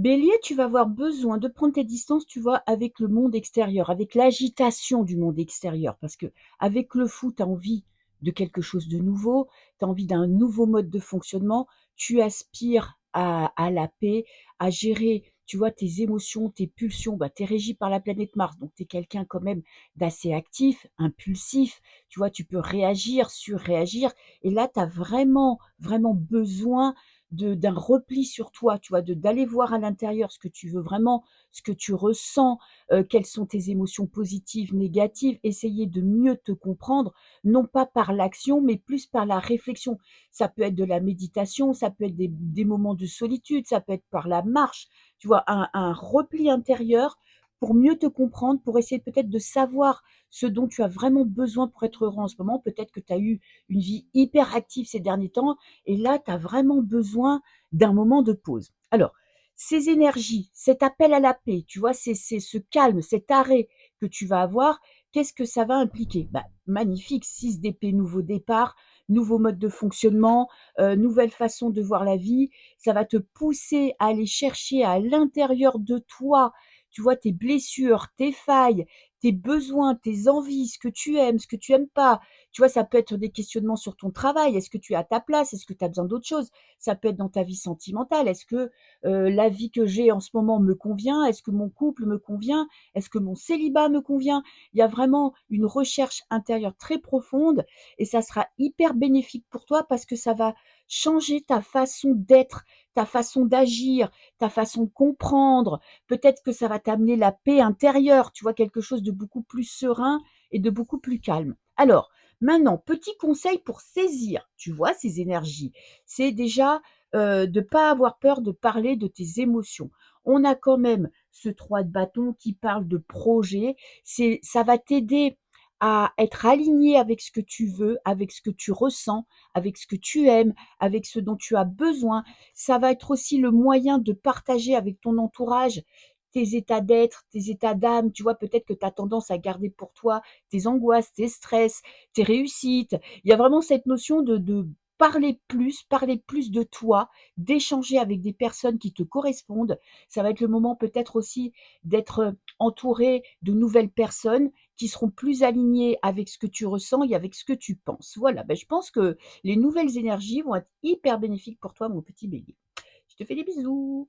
Bélier, tu vas avoir besoin de prendre tes distances, tu vois, avec le monde extérieur, avec l'agitation du monde extérieur. Parce que avec le fou, tu as envie de quelque chose de nouveau, tu as envie d'un nouveau mode de fonctionnement, tu aspires à la paix, à gérer, tu vois, tes émotions, tes pulsions. Bah, tu es régi par la planète Mars, donc tu es quelqu'un quand même d'assez actif, impulsif. Tu vois, tu peux réagir, surréagir. Et là, tu as vraiment, vraiment besoin d'un repli sur toi, tu vois, d'aller voir à l'intérieur ce que tu veux vraiment, ce que tu ressens, quelles sont tes émotions positives, négatives, essayer de mieux te comprendre, non pas par l'action, mais plus par la réflexion. Ça peut être de la méditation, ça peut être des moments de solitude, ça peut être par la marche, tu vois, un repli intérieur pour mieux te comprendre, pour essayer peut-être de savoir ce dont tu as vraiment besoin pour être heureux en ce moment. Peut-être que tu as eu une vie hyper active ces derniers temps et là, tu as vraiment besoin d'un moment de pause. Alors, ces énergies, cet appel à la paix, tu vois, c'est ce calme, cet arrêt que tu vas avoir, qu'est-ce que ça va impliquer? Bah, magnifique, 6 d'épée, nouveau départ, nouveau mode de fonctionnement, nouvelle façon de voir la vie. Ça va te pousser à aller chercher à l'intérieur de toi, tu vois, tes blessures, tes failles, tes besoins, tes envies, ce que tu aimes, ce que tu aimes pas. Tu vois, ça peut être des questionnements sur ton travail. Est-ce que tu es à ta place? Est-ce que tu as besoin d'autre chose? Ça peut être dans ta vie sentimentale. Est-ce que la vie que j'ai en ce moment me convient? Est-ce que mon couple me convient? Est-ce que mon célibat me convient? Il y a vraiment une recherche intérieure très profonde et ça sera hyper bénéfique pour toi parce que ça va changer ta façon d'être, ta façon d'agir, ta façon de comprendre. Peut-être que ça va t'amener la paix intérieure, tu vois, quelque chose de beaucoup plus serein et de beaucoup plus calme. Alors, maintenant, petit conseil pour saisir, tu vois, ces énergies, c'est déjà de ne pas avoir peur de parler de tes émotions. On a quand même ce 3 de bâton qui parle de projet. Ça va t'aider à être aligné avec ce que tu veux, avec ce que tu ressens, avec ce que tu aimes, avec ce dont tu as besoin. Ça va être aussi le moyen de partager avec ton entourage tes états d'être, tes états d'âme. Tu vois, peut-être que tu as tendance à garder pour toi tes angoisses, tes stress, tes réussites. Il y a vraiment cette notion de parler plus de toi, d'échanger avec des personnes qui te correspondent. Ça va être le moment peut-être aussi d'être entouré de nouvelles personnes qui seront plus alignées avec ce que tu ressens et avec ce que tu penses. Voilà, ben, je pense que les nouvelles énergies vont être hyper bénéfiques pour toi, mon petit bélier. Je te fais des bisous.